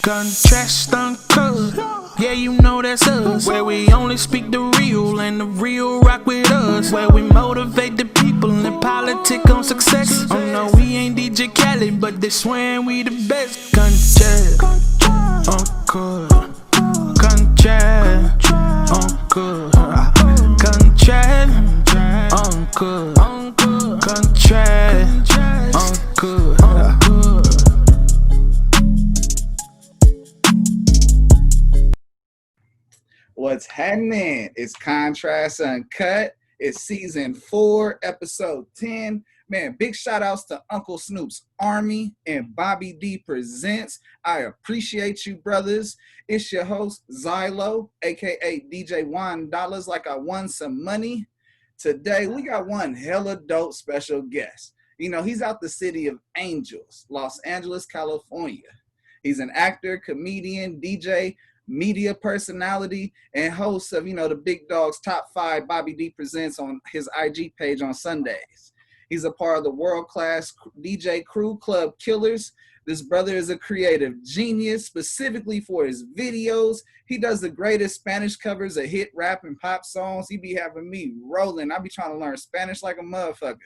Contrast Uncut, yeah, you know that's us. Where we only speak the real and the real rock with us. Where we motivate the people and politic on success. Oh no, we ain't DJ Khaled, but they swearing we the best. Contrast Uncut, contrast Uncut, contrast Uncut, contrast Uncut. What's happening? It's Contrast Uncut. It's season 4, episode 10. Man, big shout outs to Uncle Snoop's Army and Bobby D Presents. I appreciate you, brothers. It's your host, Zylo, aka DJ $1, like I won some money. Today, we got one hella dope special guest. You know, he's out the city of Angels, Los Angeles, California. He's an actor, comedian, DJ, media personality, and host of, the Big Dog's Top 5 Bobby D Presents on his IG page on Sundays. He's a part of the world-class DJ crew Club Killers. This brother is a creative genius, specifically for his videos. He does the greatest Spanish covers of hit rap and pop songs. He be having me rolling. I be trying to learn Spanish like a motherfucker.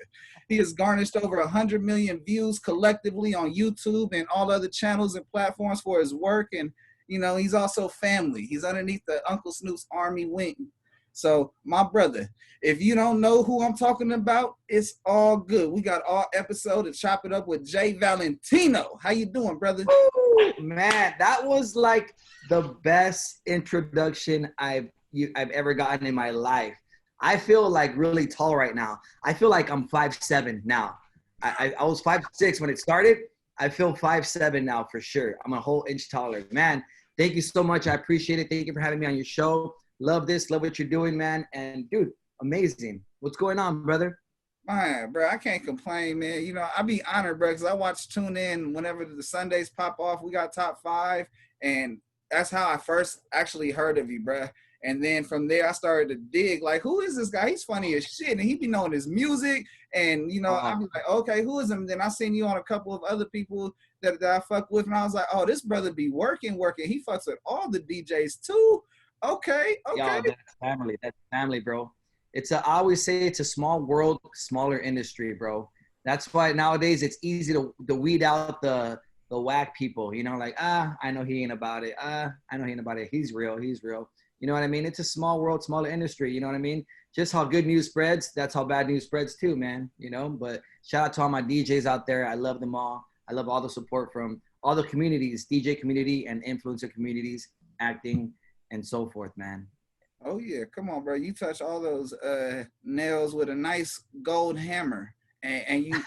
He has garnished over 100 million views collectively on YouTube and all other channels and platforms for his work. And he's also family. He's underneath the Uncle Snoop's Army wing. So, my brother, if you don't know who I'm talking about, it's all good. We got all episode to chop it up with JValentino. How you doing, brother? Ooh, man, that was like the best introduction I've ever gotten in my life. I feel like really tall right now. I feel like I'm 5'7" now. I was 5'6" when it started. I feel 5'7" now for sure. I'm a whole inch taller. Man, thank you so much. I appreciate it. Thank you for having me on your show. Love this. Love what you're doing, man. And, dude, amazing. What's going on, brother? Man, bro, I can't complain, man. I be honored, bro, because I tune in whenever the Sundays pop off. We got Top 5, and that's how I first actually heard of you, bro. And then from there, I started to dig, like, who is this guy? He's funny as shit, and he be knowing his music. And, I'd be like, okay, who is him? And then I seen you on a couple of other people that I fuck with, and I was like, oh, this brother be working. He fucks with all the DJs, too. Okay. Yo, that's family, bro. I always say it's a small world, smaller industry, bro. That's why nowadays it's easy to weed out the whack people, I know he ain't about it. I know he ain't about it. He's real. You know what I mean? It's a small world, smaller industry. You know what I mean? Just how good news spreads, that's how bad news spreads too, man. But shout out to all my DJs out there. I love them all. I love all the support from all the communities, DJ community and influencer communities, acting, and so forth, man. Oh, yeah. Come on, bro. You touch all those nails with a nice gold hammer. And you,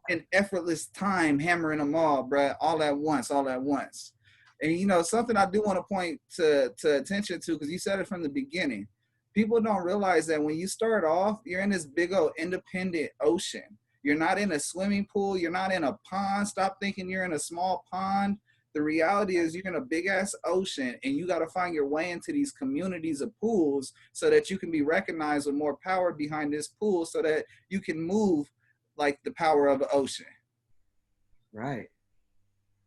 in effortless time, hammering them all, bro, all at once. And, something I do want to point to attention to, because you said it from the beginning. People don't realize that when you start off, you're in this big old independent ocean. You're not in a swimming pool. You're not in a pond. Stop thinking you're in a small pond. The reality is you're in a big-ass ocean, and you got to find your way into these communities of pools so that you can be recognized with more power behind this pool so that you can move like the power of the ocean. Right,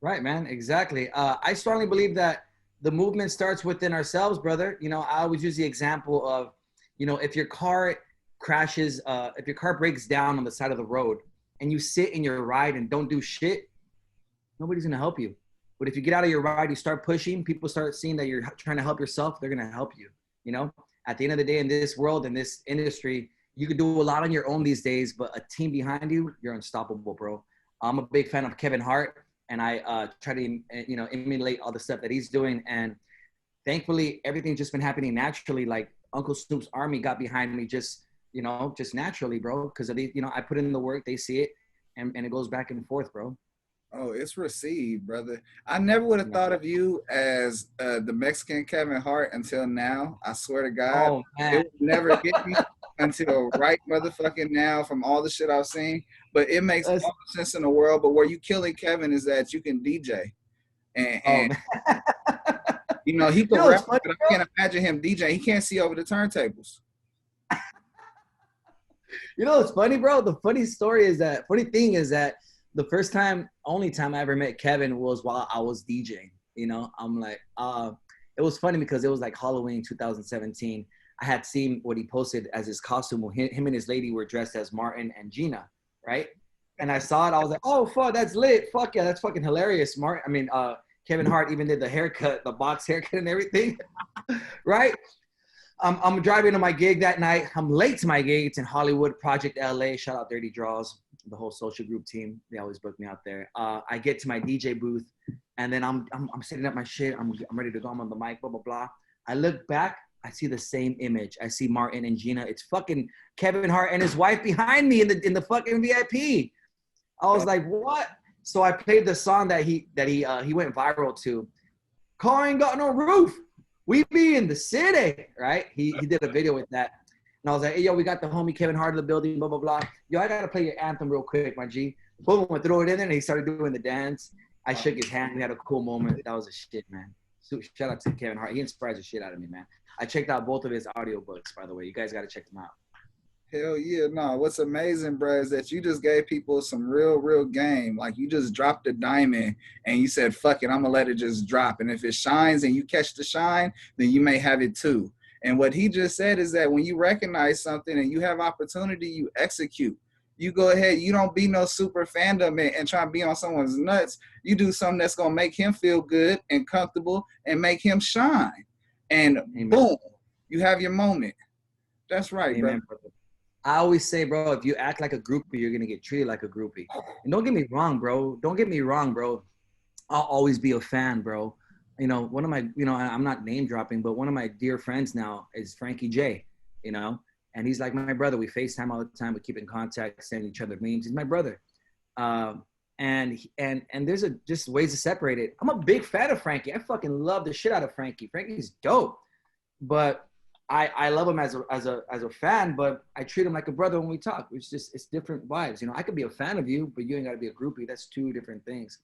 man. Exactly. I strongly believe that the movement starts within ourselves, brother. I always use the example of, if your car crashes, if your car breaks down on the side of the road and you sit in your ride and don't do shit, nobody's going to help you. But if you get out of your ride, you start pushing, people start seeing that you're trying to help yourself, they're going to help you. At the end of the day, in this world, in this industry, you can do a lot on your own these days, but a team behind you, you're unstoppable, bro. I'm a big fan of Kevin Hart, and I try to, emulate all the stuff that he's doing. And thankfully, everything's just been happening naturally. Like Uncle Snoop's Army got behind me just naturally, bro. Because I put in the work, they see it, and it goes back and forth, bro. Oh, it's received, brother. I never would have thought of you as the Mexican Kevin Hart until now. I swear to God. Oh, man. It would never hit me until right motherfucking now from all the shit I've seen. But it makes all the sense in the world. But where you killing Kevin is that you can DJ. And he can rap, but I can't imagine him DJ. He can't see over the turntables. You know what's funny, bro? The funny thing is that the first time, only time I ever met Kevin was while I was DJing. You know, I'm like, it was funny because it was like Halloween 2017. I had seen what he posted as his costume. Him and his lady were dressed as Martin and Gina, right? And I saw it. I was like, oh, fuck, that's lit. Fuck yeah, that's fucking hilarious. Kevin Hart even did the haircut, the box haircut and everything, right? I'm driving to my gig that night. I'm late to my gig. It's in Hollywood, Project LA. Shout out Dirty Draws, the whole social group team. They always book me out there. I get to my DJ booth, and then I'm setting up my shit. I'm ready to go. I'm on the mic, blah, blah, blah. I look back. I see the same image. I see Martin and Gina. It's fucking Kevin Hart and his wife behind me in the fucking VIP. I was like, what? So I played the song that he went viral to. Car ain't got no roof. We be in the city, right? He did a video with that. And I was like, hey, yo, we got the homie Kevin Hart in the building, blah, blah, blah. Yo, I got to play your anthem real quick, my G. Boom, I throw it in there, and he started doing the dance. I shook his hand. We had a cool moment. That was a shit, man. So, shout out to Kevin Hart. He inspires the shit out of me, man. I checked out both of his audiobooks, by the way. You guys got to check them out. Hell yeah, no. What's amazing, bro, is that you just gave people some real game. Like, you just dropped a diamond and you said, fuck it, I'm gonna let it just drop. And if it shines and you catch the shine, then you may have it too. And what he just said is that when you recognize something and you have opportunity, you execute. You go ahead, you don't be no super fandom and try to be on someone's nuts. You do something that's gonna make him feel good and comfortable and make him shine. And Amen. Boom, you have your moment. That's right, Amen, brother. I always say, bro, if you act like a groupie, you're going to get treated like a groupie. And don't get me wrong, bro. I'll always be a fan, bro. You know, one of my, you know, I'm not name dropping, but one of my dear friends now is Frankie J, you know, and he's like my brother. We FaceTime all the time. We keep in contact, send each other memes. He's my brother. And there's just ways to separate it. I'm a big fan of Frankie. I fucking love the shit out of Frankie. Frankie's dope. But I love him as a fan, but I treat him like a brother when we talk. It's different vibes. You know, I could be a fan of you, but you ain't got to be a groupie. That's two different things.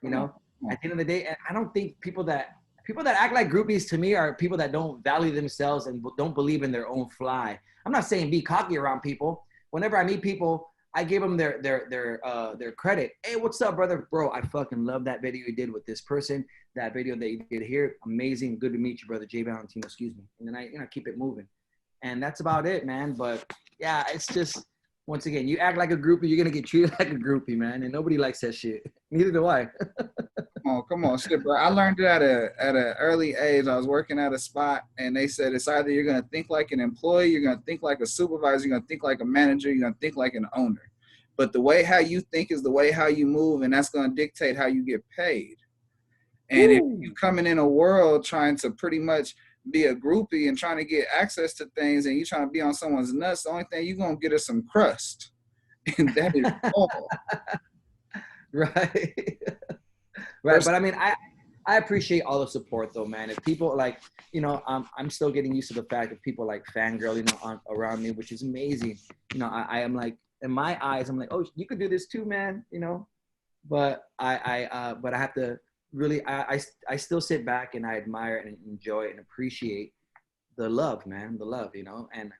You know, at the end of the day, and I don't think people that act like groupies to me are people that don't value themselves and don't believe in their own fly. I'm not saying be cocky around people. Whenever I meet people, I give them their credit. Hey, what's up, brother? Bro, I fucking love that video you did with this person. That video that you did here, amazing. Good to meet you, brother. JValentino, excuse me. And then I keep it moving. And that's about it, man. But yeah, it's just, once again, you act like a groupie, you're gonna get treated like a groupie, man. And nobody likes that shit. Neither do I. Oh, come on, shit, bro. I learned it at an early age. I was working at a spot, and they said it's either you're gonna think like an employee, you're gonna think like a supervisor, you're gonna think like a manager, you're gonna think like an owner. But the way how you think is the way how you move, and that's gonna dictate how you get paid. And if you're coming in a world trying to pretty much be a groupie and trying to get access to things, and you're trying to be on someone's nuts, the only thing you're gonna get is some crust, and that is all. Right. Right, but I mean, I appreciate all the support though, man. If people like, you know, I'm still getting used to the fact that people like fangirl, you know, around me, which is amazing. You know, I am like, in my eyes, I'm like, oh, you could do this too, man. You know, but I have to really, I still sit back and I admire and enjoy and appreciate the love, man, the love, you know, and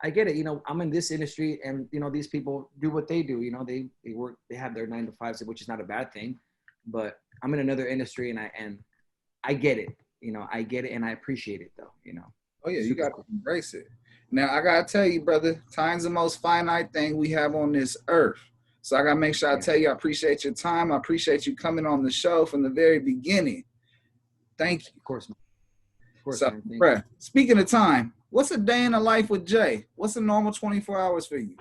I get it. You know, I'm in this industry, and you know, these people do what they do. You know, they work, they have their 9 to 5s, which is not a bad thing. But I'm in another industry, and I get it. You know, I get it, and I appreciate it, though. You know. Oh yeah, you got to embrace it. Now I gotta tell you, brother, time's the most finite thing we have on this earth. So I gotta make sure I tell you, I appreciate your time. I appreciate you coming on the show from the very beginning. Thank you. Of course, man. Of course, so, man. bruh, speaking of time, what's a day in the life with Jay? What's a normal 24 hours for you?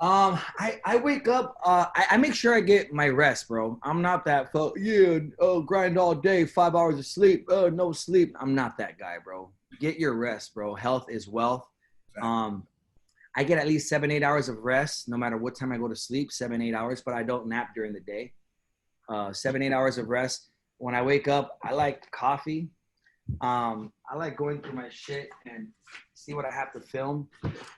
I wake up, I make sure I get my rest, bro. I'm not that, grind all day, 5 hours of sleep, no sleep. I'm not that guy, bro. Get your rest, bro. Health is wealth. I get at least 7-8 hours of rest, no matter what time I go to sleep, 7-8 hours, but I don't nap during the day. 7-8 hours of rest. When I wake up, I like coffee. I like going through my shit and see what I have to film.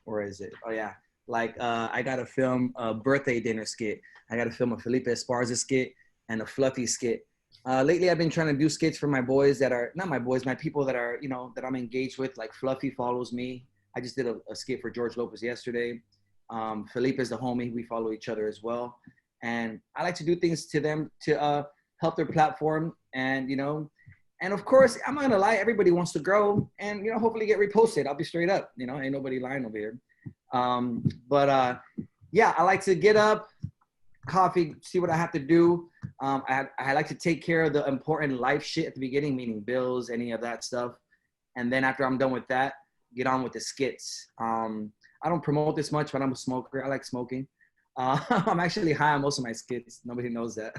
Where is it? Oh yeah. Like, I got to film a birthday dinner skit. I got to film a Felipe Esparza skit and a Fluffy skit. Lately, I've been trying to do skits for my boys that are, not my boys, my people that are, you know, that I'm engaged with. Like Fluffy follows me. I just did a skit for George Lopez yesterday. Felipe is the homie. We follow each other as well. And I like to do things to them to help their platform. And, you know, and of course, I'm not going to lie. Everybody wants to grow and, you know, hopefully get reposted. I'll be straight up. You know, ain't nobody lying over here. Yeah, I like to get up, coffee, see what I have to do. I like to take care of the important life shit at the beginning, meaning bills, any of that stuff. And then after I'm done with that, get on with the skits. I don't promote this much, but I'm a smoker. I like smoking. I'm actually high on most of my skits. Nobody knows that.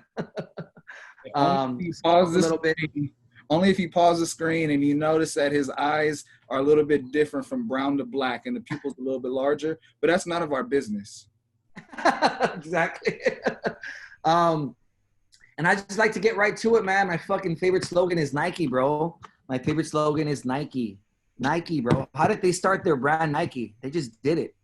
Only if you pause the screen and you notice that his eyes are a little bit different from brown to black and the pupils a little bit larger, but that's none of our business. Exactly. And I just like to get right to it, man. My fucking favorite slogan is Nike, bro. My favorite slogan is Nike. Nike, bro. How did they start their brand Nike? They just did it.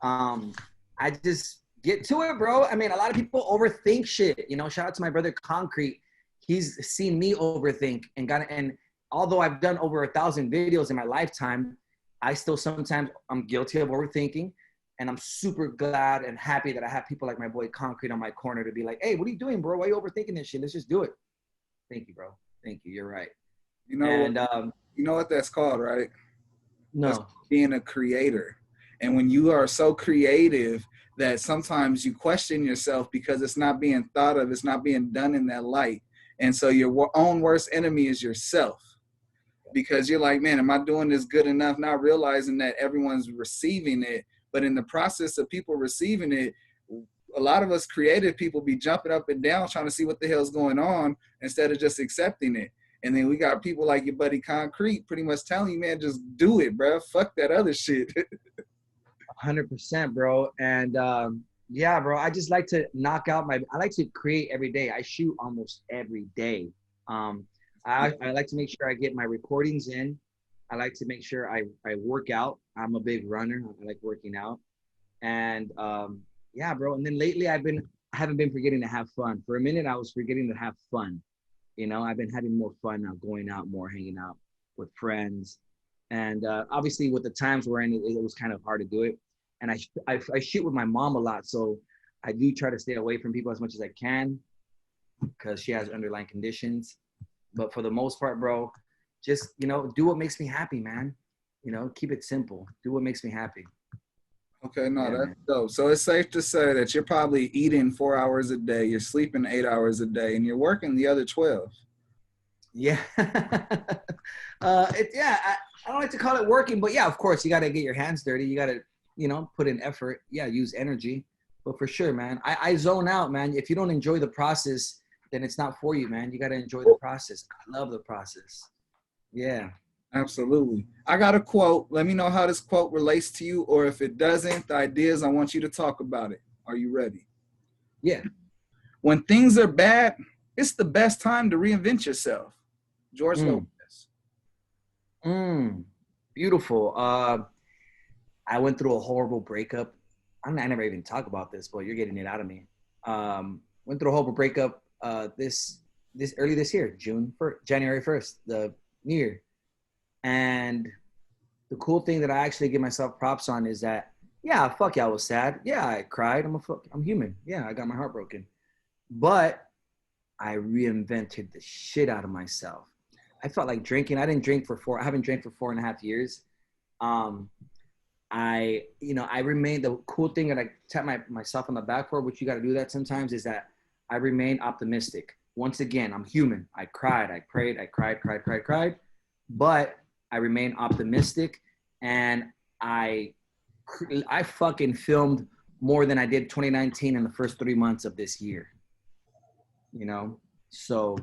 I just get to it, bro. I mean, a lot of people overthink shit. You know, shout out to my brother Concrete. He's seen me overthink and although I've done over 1,000 videos in my lifetime, I still sometimes I'm guilty of overthinking. And I'm super glad and happy that I have people like my boy Concrete on my corner to be like, hey, what are you doing, bro? Why are you overthinking this shit? Let's just do it. Thank you, bro. Thank you. You're right. You know what that's called, right? No. That's being a creator. And when you are so creative that sometimes you question yourself because it's not being thought of, it's not being done in that light. And so your own worst enemy is yourself. Because you're like, man, am I doing this good enough? Not realizing that everyone's receiving it. But in the process of people receiving it, a lot of us creative people be jumping up and down trying to see what the hell's going on instead of just accepting it. And then we got people like your buddy Concrete pretty much telling you, man, just do it, bro. Fuck that other shit. 100%, bro. And yeah, bro, I just like to knock out I like to create every day. I shoot almost every day. I like to make sure I get my recordings in. I like to make sure I work out. I'm a big runner. I like working out. And yeah, bro. And then lately I haven't been forgetting to have fun. For a minute, I was forgetting to have fun. You know, I've been having more fun now, going out more, hanging out with friends. And obviously with the times we're in, it was kind of hard to do it. And I shoot with my mom a lot. So I do try to stay away from people as much as I can because she has underlying conditions. But for the most part, bro, just, you know, do what makes me happy, man. You know, keep it simple. Do what makes me happy. Okay, no, that's dope. So it's safe to say that you're probably eating 4 hours a day, you're sleeping 8 hours a day, and you're working the other 12. Yeah. I don't like to call it working, but yeah, of course, you got to get your hands dirty. You got to, you know, put in effort. Yeah, use energy. But for sure, man, I zone out, man. If you don't enjoy the process, then it's not for you, man. You got to enjoy the process. I love the process. Yeah. Absolutely. I got a quote. Let me know how this quote relates to you, or if it doesn't, the idea is I want you to talk about it. Are you ready? Yeah. When things are bad, it's the best time to reinvent yourself. George Lopez. Beautiful. I went through a horrible breakup. I never even talk about this, but you're getting it out of me. Went through a horrible breakup this early this year, January 1st, the New Year. And the cool thing that I actually give myself props on is that, yeah, fuck yeah, I was sad. Yeah, I cried. I'm human. Yeah, I got my heart broken. But I reinvented the shit out of myself. I felt like drinking. I haven't drank for 4.5 years. I remained, the cool thing that I tap myself on the back for, which you got to do that sometimes, is that I remain optimistic. Once again, I'm human. I cried, I prayed, I cried. But I remain optimistic, and I fucking filmed more than I did 2019 in the first 3 months of this year. You know? So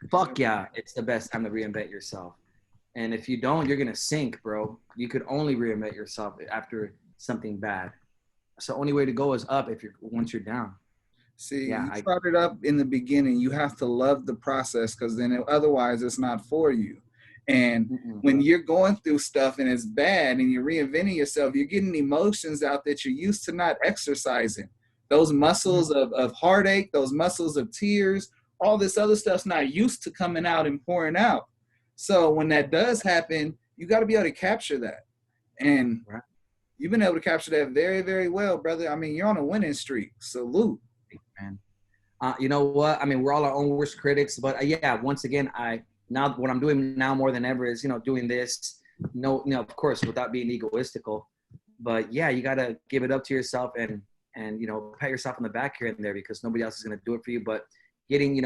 fuck yeah, it's the best time to reinvent yourself. And if you don't, you're gonna sink, bro. You could only reinvent yourself after something bad. So the only way to go is up once you're down. See, yeah, you started up in the beginning. You have to love the process, because then otherwise it's not for you. And when you're going through stuff and it's bad and you're reinventing yourself, you're getting emotions out that you're used to not exercising. Those muscles of heartache, those muscles of tears, all this other stuff's not used to coming out and pouring out. So when that does happen, you got to be able to capture that. And Right. you've been able to capture that very, very well, brother. I mean, you're on a winning streak. Salute. Man. You know what? I mean, we're all our own worst critics, but yeah, once again, now what I'm doing now more than ever is, doing this, of course, without being egoistical, but yeah, you got to give it up to yourself and, pat yourself on the back here and there, because nobody else is going to do it for you. But getting,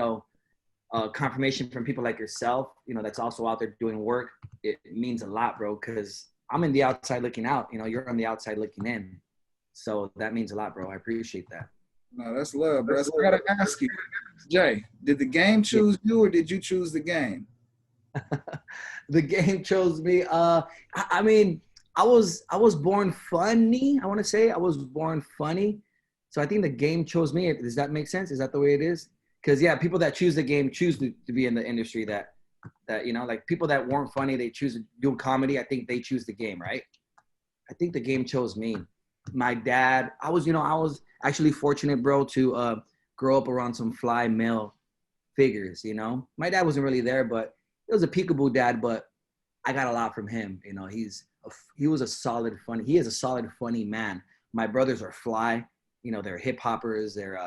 confirmation from people like yourself, that's also out there doing work, it means a lot, bro, because I'm in the outside looking out, you're on the outside looking in. So that means a lot, bro. I appreciate that. No, that's love, bro. So I gotta ask you, Jay, did the game choose you or did you choose the game? The game chose me. I mean, I was born funny. I want to say I was born funny, so I think the game chose me. Does that make sense? Is that the way it is? Because yeah, people that choose the game choose to be in the industry. That like people that weren't funny, they choose to do comedy. I think they choose the game, right? I think the game chose me. My dad, I was actually fortunate, bro, to grow up around some fly male figures. My dad wasn't really there, but it was a peekaboo dad. But I got a lot from him. He is a solid funny man. My brothers are fly. They're hip hoppers. They're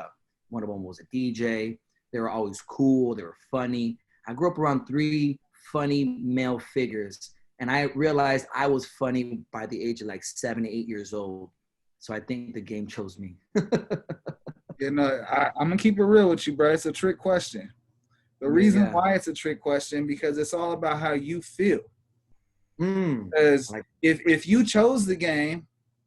one of them was a DJ. They were always cool. They were funny. I grew up around 3 funny male figures, and I realized I was funny by the age of like 7, 8 years old. So I think the game chose me. I'm gonna keep it real with you, bro. It's a trick question. The reason why it's a trick question, because it's all about how you feel. Because if you chose the game,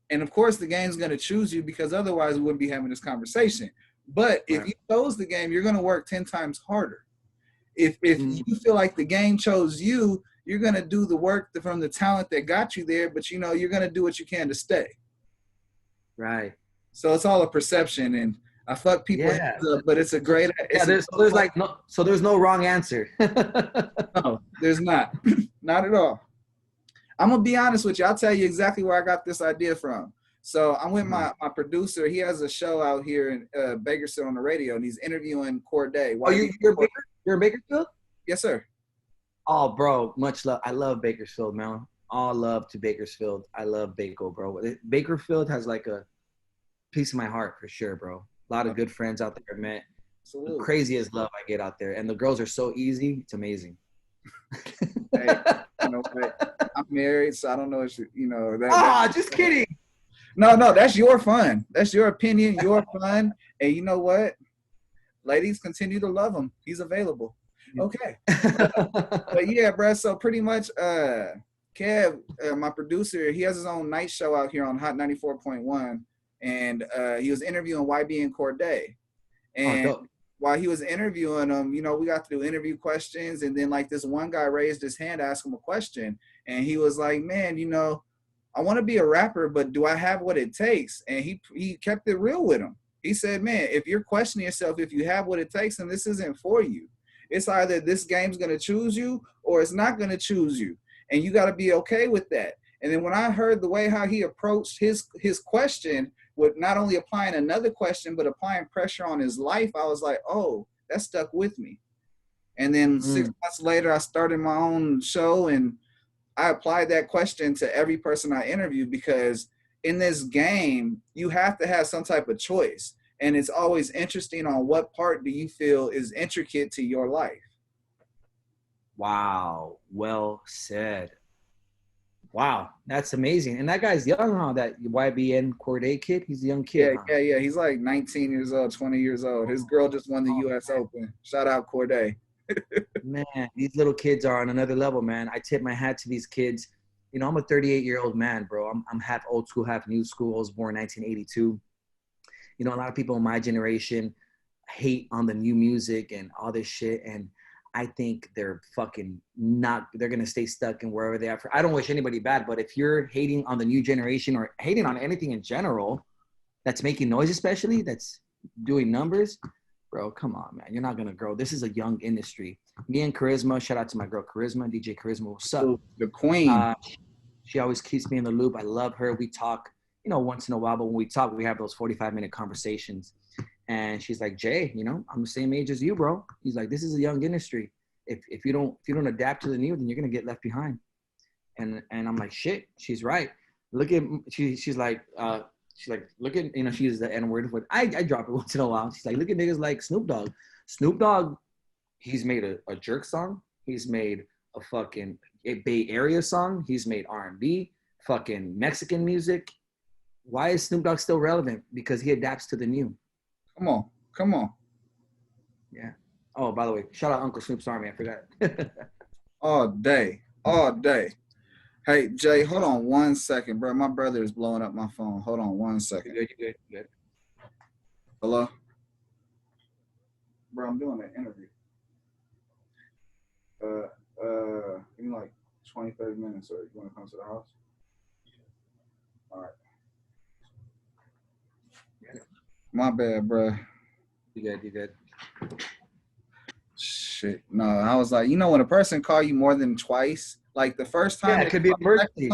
and of course the game's gonna choose you, because otherwise we wouldn't be having this conversation. But if you chose the game, you're gonna work 10 times harder. If you feel like the game chose you, you're gonna do the work from the talent that got you there, but you're gonna do what you can to stay. Right. So it's all a perception, and I fuck people heads up, but it's a great. There's no wrong answer. No, there's not. Not at all. I'm gonna be honest with you. I'll tell you exactly where I got this idea from. So I'm with my producer. He has a show out here in Bakersfield on the radio, and he's interviewing Corday. Oh, you're in Bakersfield? Yes, sir. Oh, bro, much love. I love Bakersfield, man. All love to Bakersfield. I love Baco, bro. Bakersfield has like a piece of my heart for sure, bro. A lot of good friends out there, man. The craziest love I get out there, and the girls are so easy. It's amazing. Hey, I'm married, so I don't know if that. Just kidding. No, that's your fun. That's your opinion, your fun, and you know what? Ladies, continue to love him. He's available. Okay. But yeah, bro. So pretty much, Kev, my producer, he has his own night show out here on Hot 94.1, and he was interviewing YB and Corday. And while he was interviewing them, we got to do interview questions, and then like this one guy raised his hand to ask him a question, and he was like, man, I want to be a rapper, but do I have what it takes? And he kept it real with him. He said, man, if you're questioning yourself, if you have what it takes, then this isn't for you. It's either this game's going to choose you or it's not going to choose you. And you got to be okay with that. And then when I heard the way how he approached his question with not only applying another question, but applying pressure on his life, I was like, oh, that stuck with me. And then 6 months later, I started my own show, and I applied that question to every person I interviewed, because in this game, you have to have some type of choice. And it's always interesting on what part do you feel is intricate to your life. Wow. Well said. Wow. That's amazing. And that guy's young, huh? That YBN Corday kid? He's a young kid. Yeah. He's like 19 years old, 20 years old. His girl just won the U.S. Open. Shout out Corday. Man, these little kids are on another level, man. I tip my hat to these kids. I'm a 38-year-old man, bro. I'm half old school, half new school. I was born in 1982. A lot of people in my generation hate on the new music and all this shit. And I think they're fucking they're going to stay stuck in wherever they are. I don't wish anybody bad, but if you're hating on the new generation or hating on anything in general that's making noise, especially that's doing numbers, bro, come on, man. You're not going to grow. This is a young industry. Me and Charisma, shout out to my girl Charisma, DJ Charisma, what's up? The queen. She always keeps me in the loop. I love her. We talk, once in a while, but when we talk, we have those 45-minute conversations. And she's like, Jay, I'm the same age as you, bro. He's like, this is a young industry. If you don't adapt to the new, then you're going to get left behind. And I'm like, shit, she's right. look at she's like look at she's the N word. I drop it once in a while. She's like, look at niggas like Snoop Dogg. Snoop Dogg, he's made a jerk song. He's made a fucking Bay Area song. He's made R&B, fucking Mexican music. Why is Snoop Dogg still relevant? Because he adapts to the new. Come on. Yeah. Oh, by the way, shout out Uncle Snoop's Army. I forgot. All day. Hey, Jay, hold on 1 second, bro. My brother is blowing up my phone. Hold on 1 second. You good. Hello? Bro, I'm doing an interview. Give me like 20, 30 minutes, or you want to come to the house? All right. My bad, bro. You good. Shit. No, I was like, when a person call you more than twice, like the first time, it could be emergency.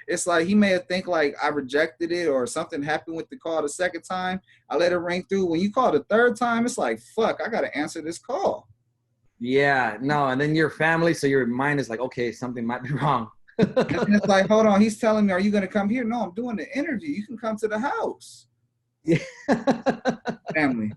It's like he may have think like I rejected it or something happened with the call the second time. I let it ring through. When you call the third time, it's like, fuck, I got to answer this call. Yeah, no, and then your family, so your mind is like, okay, something might be wrong. And it's like, hold on, he's telling me, are you going to come here? No, I'm doing the interview. You can come to the house. Yeah. Family.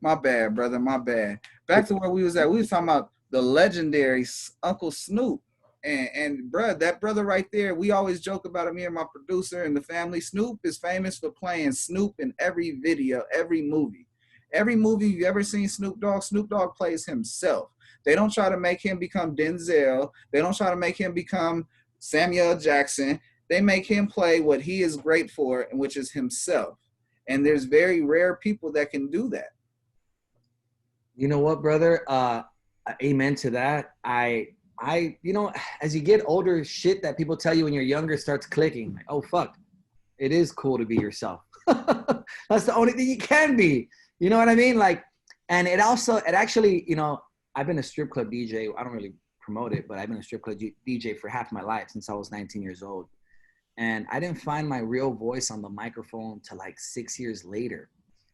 My bad, brother. My bad. Back to where we was at. We was talking about the legendary Uncle Snoop. And bruh, that brother right there, we always joke about him, me and my producer and the family. Snoop is famous for playing Snoop in every video, every movie. Every movie you've ever seen Snoop Dogg plays himself. They don't try to make him become Denzel. They don't try to make him become Samuel Jackson. They make him play what he is great for, which is himself. And there's very rare people that can do that. You know what, brother? Amen to that. I, as you get older, shit that people tell you when you're younger starts clicking. Like, oh, fuck. It is cool to be yourself. That's the only thing you can be. You know what I mean? Like, and it actually, I've been a strip club DJ. I don't really promote it, but I've been a strip club DJ for half my life since I was 19 years old. And I didn't find my real voice on the microphone till like 6 years later.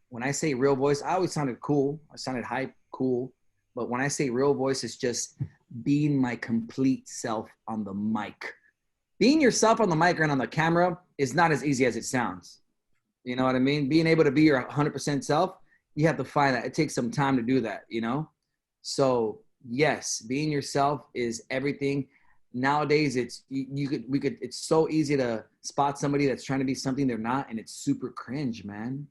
When I say real voice, I always sounded cool. I sounded hype, cool. But when I say real voice, it's just being my complete self on the mic. Being yourself on the mic and on the camera is not as easy as it sounds. You know what I mean? Being able to be your 100% self, you have to find that. It takes some time to do that, So yes, being yourself is everything. Nowadays, it's so easy to spot somebody that's trying to be something they're not, and it's super cringe, man.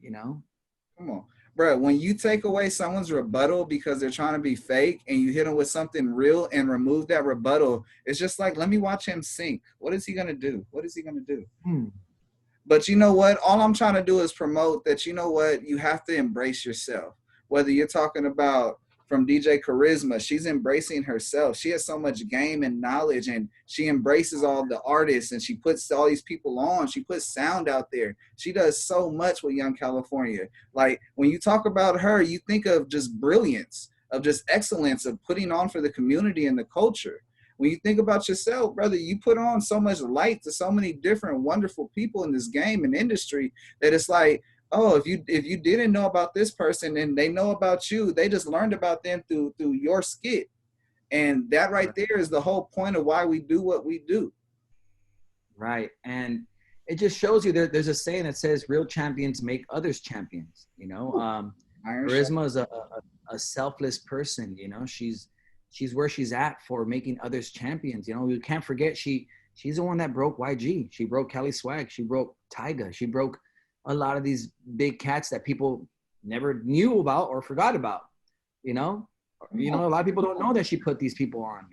Come on, bro. When you take away someone's rebuttal because they're trying to be fake, and you hit them with something real and remove that rebuttal, it's just like, let me watch him sink. What is he gonna do? But you know what? All I'm trying to do is promote that. You know what? You have to embrace yourself. Whether you're talking about from DJ Charisma, she's embracing herself. She has so much game and knowledge, and she embraces all the artists, and she puts all these people on. She puts sound out there. She does so much with Young California. Like, when you talk about her, you think of just brilliance, of just excellence, of putting on for the community and the culture. When you think about yourself, brother, you put on so much light to so many different wonderful people in this game and industry that it's like, oh, if you didn't know about this person and they know about you, they just learned about them through your skit. And that right there is the whole point of why we do what we do. Right. And it just shows you there's a saying that says real champions make others champions. Charisma is a selfless person. She's where she's at for making others champions. We can't forget she's the one that broke YG. She broke Kelly Swag. She broke Tyga. She broke a lot of these big cats that people never knew about or forgot about. A lot of people don't know that she put these people on.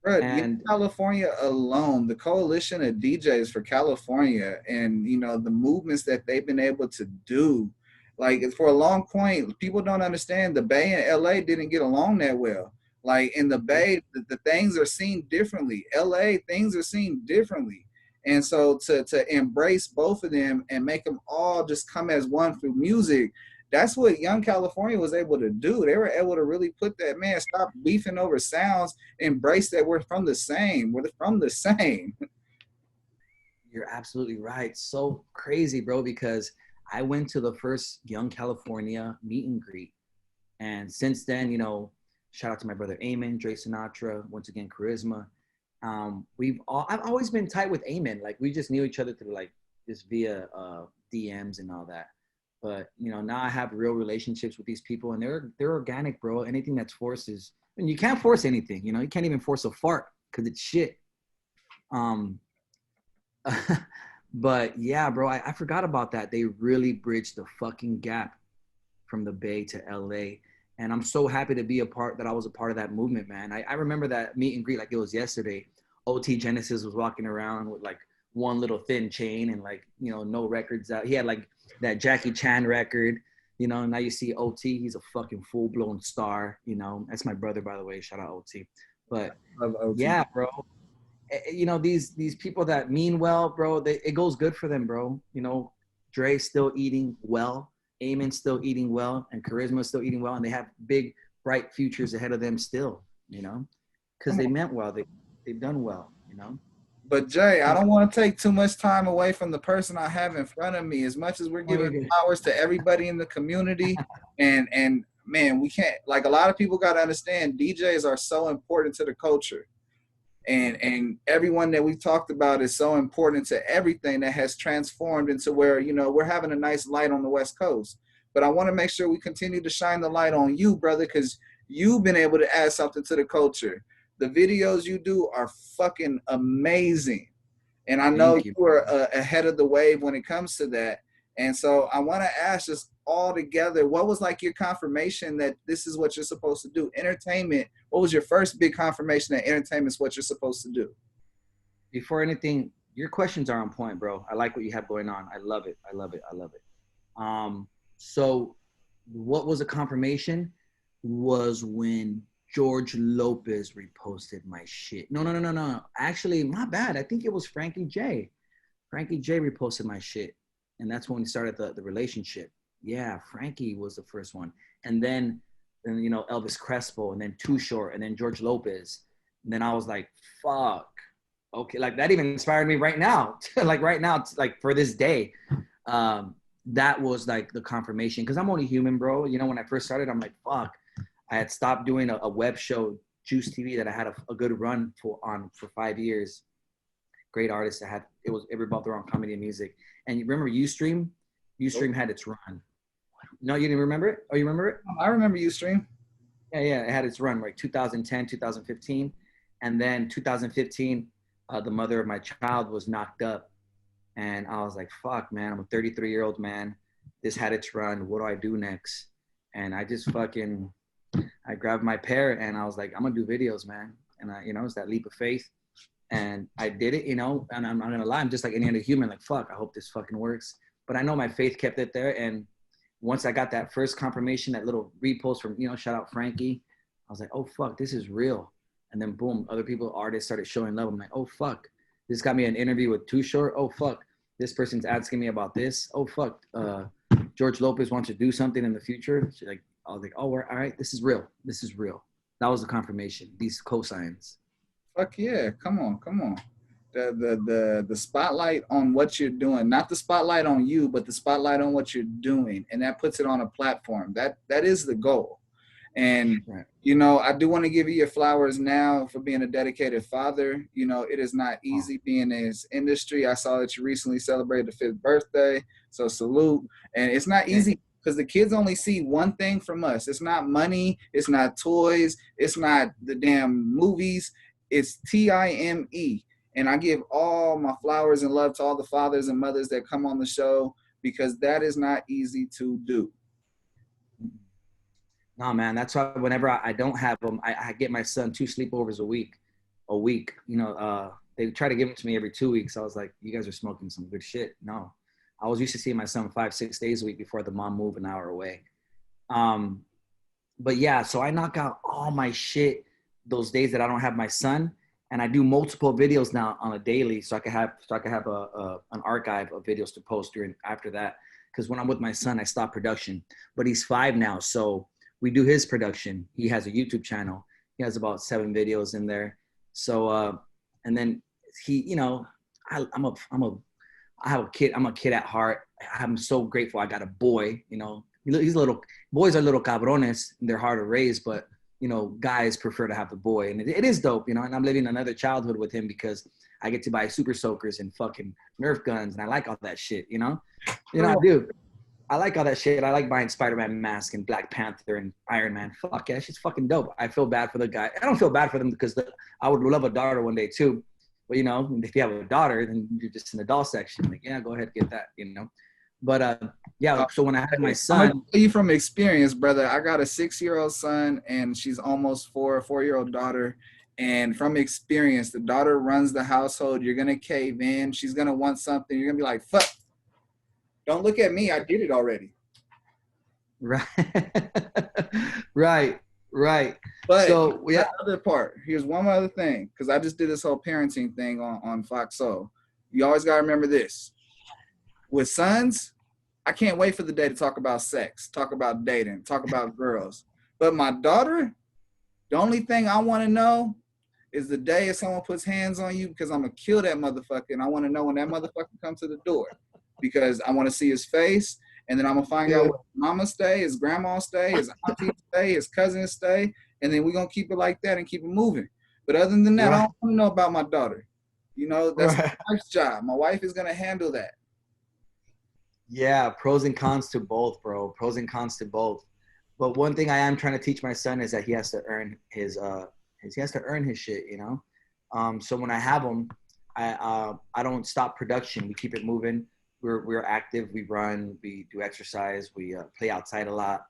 Right. In California alone, the coalition of DJs for California and the movements that they've been able to do, like, for a long point, people don't understand the Bay and LA didn't get along that well. Like, in the Bay, the things are seen differently. LA, things are seen differently. And so to embrace both of them and make them all just come as one through music, that's what Young California was able to do. They were able to really put that, man, stop beefing over sounds, embrace that we're from the same. We're from the same. You're absolutely right. So crazy, bro, because I went to the first Young California meet and greet. And since then, shout out to my brother Eamon, Dre Sinatra, once again, Charisma. I've always been tight with Amen. Like we just knew each other through like just via DMs and all that. But you know, now I have real relationships with these people, and they're organic, bro. Anything that's forced is, and you can't force anything. You know, you can't even force a fart because it's shit. But yeah, bro, I forgot about that. They really bridged the fucking gap from the Bay to LA. And I'm so happy to be that I was a part of that movement, man. I remember that meet and greet like it was yesterday. OT Genesis was walking around with like one little thin chain and like, you know, no records out. He had like that Jackie Chan record, you know, now you see OT, he's a fucking full-blown star, you know. That's my brother, by the way, shout out OT. But yeah, bro, you know, these people that mean well, bro, it goes good for them, bro. You know, Dre's still eating well. Amen's still eating well, and Charisma's still eating well, and they have big, bright futures ahead of them still, you know, because they meant well. They've done well, you know. But Jay, I don't want to take too much time away from the person I have in front of me. As much as we're giving flowers to everybody in the community, and man, we can't, like, a lot of people got to understand DJs are so important to the culture. And everyone that we've talked about is so important to everything that has transformed into where, you know, we're having a nice light on the West Coast. But I want to make sure we continue to shine the light on you, brother, because you've been able to add something to the culture. The videos you do are fucking amazing. And I know you were ahead of the wave when it comes to that. And so I want to ask, just all together, what was like your confirmation that this is what you're supposed to do? Entertainment, what was your first big confirmation that entertainment is what you're supposed to do? Before anything, your questions are on point, bro. I like what you have going on. I love it. I love it. I love it. So what was a confirmation was when George Lopez reposted my shit. No. Actually, my bad. I think it was Frankie J. Frankie J reposted my shit. And that's when we started the relationship. Yeah, Frankie was the first one. And then, you know, Elvis Crespo, and then Too Short, and then George Lopez. And then I was like, fuck. Okay, like that even inspired me right now. Like right now, like for this day. That was like the confirmation. Because I'm only human, bro. You know, when I first started, I'm like, fuck. I had stopped doing a web show, Juice TV, that I had a good run for 5 years. Great artists that had, it revolved around comedy and music. And you remember Ustream? Ustream had its run. No, you didn't remember it? Oh, you remember it? I remember Ustream. Yeah, it had its run, like 2010, 2015. And then 2015, the mother of my child was knocked up. And I was like, fuck, man, I'm a 33-year-old man. This had its run. What do I do next? And I just I grabbed my pair and I was like, I'm gonna do videos, man. And you know, it's that leap of faith. And I did it, you know, and I'm not gonna lie, I'm just like any other human, like, fuck, I hope this fucking works. But I know my faith kept it there. And once I got that first confirmation, that little repost from, you know, shout out Frankie, I was like, oh, fuck, this is real. And then boom, other people, artists started showing love. I'm like, oh, fuck, this got me an interview with Too Short. Oh, fuck, this person's asking me about this. Oh, fuck, George Lopez wants to do something in the future. I was like, oh, all right, this is real. This is real. That was the confirmation, these cosigns. Fuck yeah, come on. The spotlight on what you're doing, not the spotlight on you, but the spotlight on what you're doing. And that puts it on a platform. That is the goal. And, right. You know, I do want to give you your flowers now for being a dedicated father. You know, it is not easy being in this industry. I saw that you recently celebrated the 5th birthday. So salute. And it's not easy because the kids only see one thing from us. It's not money. It's not toys. It's not the damn movies. It's TIME. And I give all my flowers and love to all the fathers and mothers that come on the show, because that is not easy to do. No, man, that's why whenever I don't have them, I get my son 2 sleepovers a week. You know, they try to give them to me every 2 weeks. I was like, you guys are smoking some good shit. No, I was used to seeing my son 5-6 days a week before the mom moved an hour away. But yeah, so I knock out all my shit those days that I don't have my son. And I do multiple videos now on a daily, so I can have an archive of videos to post after that. Because when I'm with my son, I stop production. But he's 5 now, so we do his production. He has a YouTube channel. He has about 7 videos in there. So and then he, you know, I have a kid. I'm a kid at heart. I'm so grateful. I got a boy. You know, boys are little cabrones. And they're hard to raise, but you know, guys prefer to have the boy. And it is dope, you know, and I'm living another childhood with him because I get to buy super soakers and fucking Nerf guns, and I like all that shit, you know? You know, I do. I like all that shit. I like buying Spider-Man mask and Black Panther and Iron Man. Fuck yeah, that shit's fucking dope. I feel bad for the guy. I don't feel bad for them because I would love a daughter one day too. But, you know, if you have a daughter, then you're just in the doll section. Like, yeah, go ahead, get that, you know? But, yeah, so when I had my son. I'm gonna tell you from experience, brother. I got a 6-year-old son, and she's almost a 4-year-old daughter. And from experience, the daughter runs the household. You're going to cave in. She's going to want something. You're going to be like, fuck. Don't look at me. I did it already. Right. Right. But so, yeah. The other part, here's one other thing, because I just did this whole parenting thing on Fox Soul. You always got to remember this. With sons, I can't wait for the day to talk about sex, talk about dating, talk about girls. But my daughter, the only thing I want to know is the day if someone puts hands on you, because I'm going to kill that motherfucker. And I want to know when that motherfucker comes to the door, because I want to see his face. And then I'm going to find out where mama stay, his grandma stay, his auntie stay, his cousin stay. And then we're going to keep it like that and keep it moving. But other than that, I don't want to know about my daughter. You know, that's my wife's job. My wife is going to handle that. Yeah, pros and cons to both, bro. Pros and cons to both. But one thing I am trying to teach my son is that he has to earn his shit, you know? So when I have him, I don't stop production. We keep it moving. We're active. We run. We do exercise. We play outside a lot,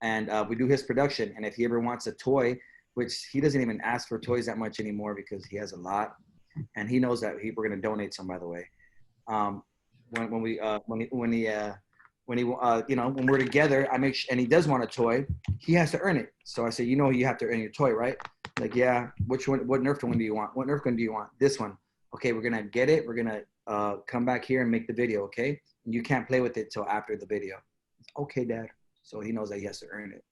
and we do his production. And if he ever wants a toy, which he doesn't even ask for toys that much anymore because he has a lot, and he knows that we're gonna donate some, by the way. When we're together, and he does want a toy, he has to earn it. So I say, you know, you have to earn your toy, right? Like, yeah. Which one? What Nerf one do you want? What Nerf gun do you want? This one. Okay, we're gonna get it. We're gonna come back here and make the video, okay? And you can't play with it till after the video. Okay, Dad. So he knows that he has to earn it.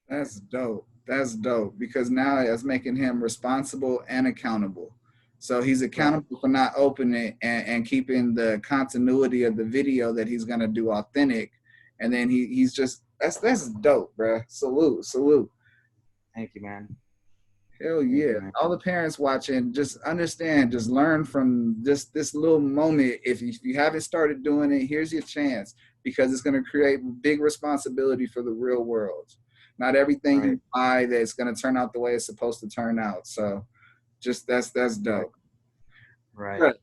That's dope. That's dope, because now it's making him responsible and accountable. So he's accountable for not opening it and keeping the continuity of the video that he's gonna do authentic. And then he's just that's dope, bro. Salute. Thank you, man. Hell yeah. All the parents watching, just understand, just learn from this little moment. If you haven't started doing it, here's your chance, because it's going to create big responsibility for the real world. Not everything you buy that's going to turn out the way it's supposed to turn out. So just that's dope. Right. But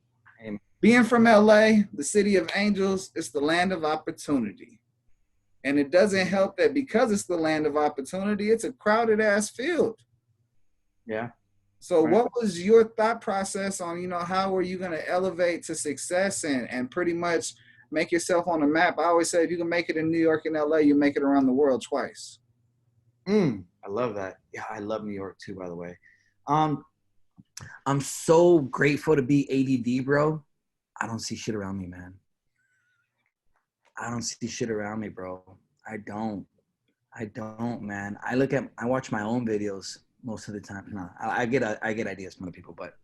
being from LA, the city of angels, it's the land of opportunity. And it doesn't help that because it's the land of opportunity, it's a crowded ass field. Yeah. So what was your thought process on, you know, how were you going to elevate to success and pretty much make yourself on the map? I always say if you can make it in New York and LA, you make it around the world twice. I love that. Yeah, I love New York too, by the way. I'm so grateful to be ADD, bro. I don't see shit around me, man. I don't see shit around me, bro. I don't, man. I watch my own videos most of the time. No, I get ideas from other people, but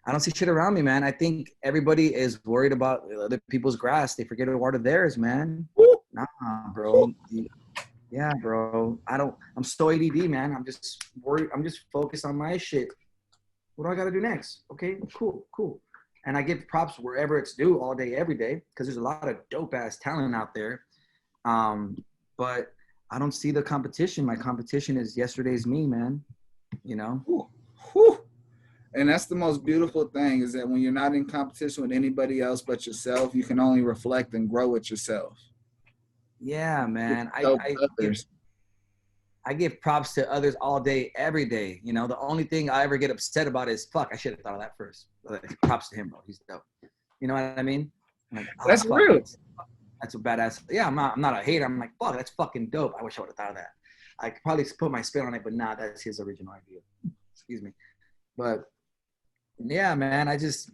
I don't see shit around me, man. I think everybody is worried about other people's grass. They forget to water theirs, man. Nah, bro. Yeah, bro. I'm so ADD, man. I'm just worried. I'm just focused on my shit. What do I got to do next? Okay, cool. And I give props wherever it's due, all day, every day, because there's a lot of dope ass talent out there. But I don't see the competition. My competition is yesterday's me, man. You know? Whew. And that's the most beautiful thing, is that when you're not in competition with anybody else but yourself, you can only reflect and grow with yourself. Yeah, man. I give props to others all day, every day. You know, the only thing I ever get upset about is, fuck, I should have thought of that first. But props to him, bro. He's dope. You know what I mean? Like, that's real. That's a badass. Yeah, I'm not a hater. I'm like, fuck, that's fucking dope. I wish I would have thought of that. I could probably put my spin on it, but nah, that's his original idea. Excuse me. But yeah, man, I just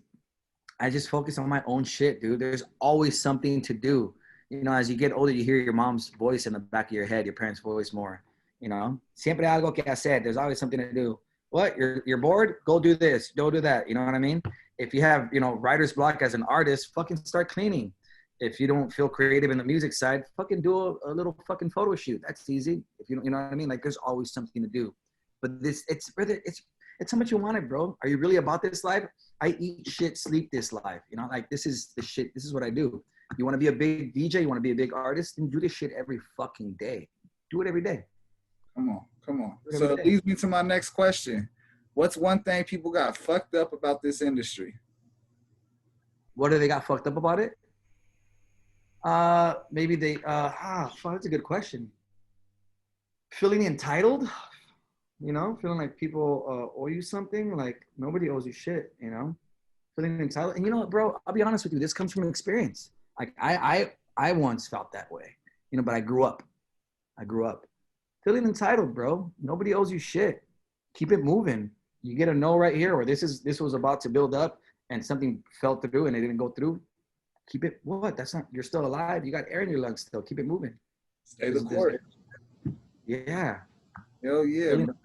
focus on my own shit, dude. There's always something to do. You know, as you get older, you hear your mom's voice in the back of your head, your parents' voice more. You know, siempre algo que hacer. There's always something to do. What? You're bored? Go do this. Go do that. You know what I mean? If you have, you know, writer's block as an artist, fucking start cleaning. If you don't feel creative in the music side, fucking do a little fucking photo shoot. That's easy. If you don't, you know what I mean? Like, there's always something to do. But it's how much you want it, bro. Are you really about this life? I eat shit, sleep this life. You know, like this is the shit. This is what I do. You want to be a big DJ? You want to be a big artist? Then do this shit every fucking day. Do it every day. Come on. So it leads me to my next question. What's one thing people got fucked up about this industry? What do they got fucked up about it? Maybe they, that's a good question. Feeling entitled, you know, feeling like people owe you something, like nobody owes you shit, you know, feeling entitled. And you know what, bro, I'll be honest with you, this comes from experience. Like I once felt that way, you know, but I grew up feeling entitled, bro. Nobody owes you shit. Keep it moving. You get a no right here, or this was about to build up and something fell through and it didn't go through. Keep it, that's not, you're still alive. You got air in your lungs still. Keep it moving. Stay the course. Yeah. Hell yeah. Bro.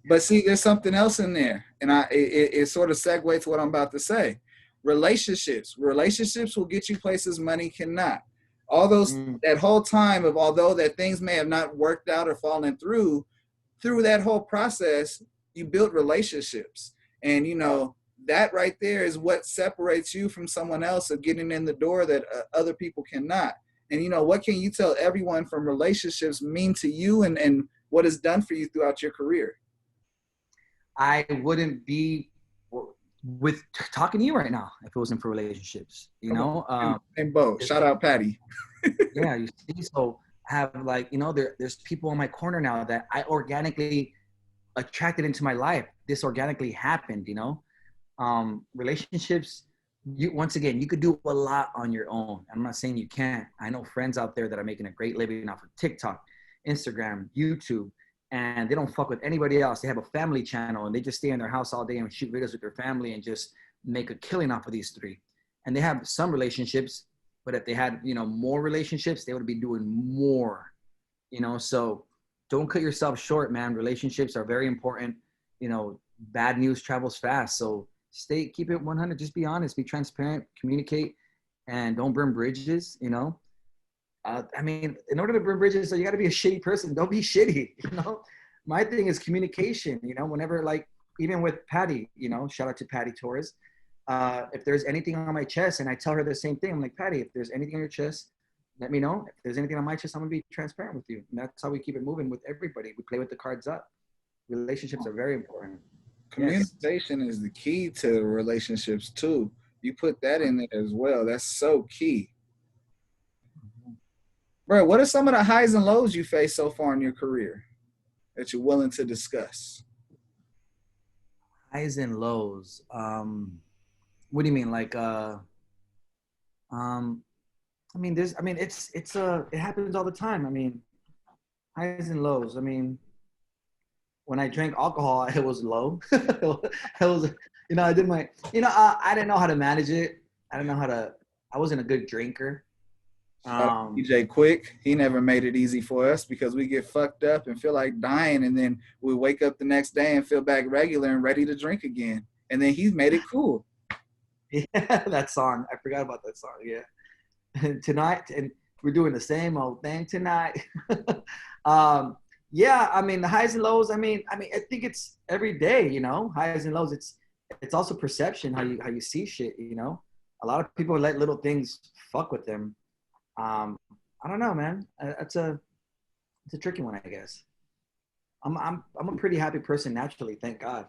But see, there's something else in there. And it sort of segues to what I'm about to say. Relationships will get you places money cannot. All those, that whole time of, although that things may have not worked out or fallen through that whole process, you build relationships. And, you know, that right there is what separates you from someone else of getting in the door that other people cannot. And, you know, what can you tell everyone from relationships mean to you and what it's done for you throughout your career? I wouldn't be with talking to you right now if it wasn't for relationships, you know? And Bo, shout out Patty. Yeah, you see, so I have like, you know, there's people in my corner now that I organically attracted into my life. This organically happened, you know? Relationships, once again, you could do a lot on your own. I'm not saying you can't. I know friends out there that are making a great living off of TikTok, Instagram, YouTube, and they don't fuck with anybody else. They have a family channel and they just stay in their house all day and shoot videos with their family and just make a killing off of these three. And they have some relationships, but if they had, you know, more relationships, they would be doing more, you know? So don't cut yourself short, man. Relationships are very important. You know, bad news travels fast. So keep it 100, just be honest, be transparent, communicate, and don't burn bridges, you know? I mean, in order to burn bridges, so you got to be a shitty person. Don't be shitty, you know? My thing is communication, you know, whenever, like, even with Patty, you know, shout out to Patty Torres. If there's anything on my chest, and I tell her the same thing, I'm like, Patty, if there's anything on your chest, let me know. If there's anything on my chest, I'm going to be transparent with you. And that's how we keep it moving with everybody. We play with the cards up. Relationships are very important. Communication is the key to relationships too. You put that in there as well. That's so key. Bro, what are some of the highs and lows you faced so far in your career that you're willing to discuss? Highs and lows. What do you mean? Like, I mean, it happens all the time. I mean, highs and lows. I mean, when I drank alcohol, it was low. It was, you know, I didn't know how to manage it. I wasn't a good drinker. DJ Quick, he never made it easy for us because we get fucked up and feel like dying, and then we wake up the next day and feel back regular and ready to drink again. And then he's made it cool. Yeah, that song. I forgot about that song. Yeah. And tonight, and we're doing the same old thing tonight. Yeah, I mean, the highs and lows, I mean, I think it's every day, you know, highs and lows. It's also perception, how you see shit, you know. A lot of people let little things fuck with them. I don't know, man. It's a tricky one, I guess. I'm a pretty happy person naturally, thank God.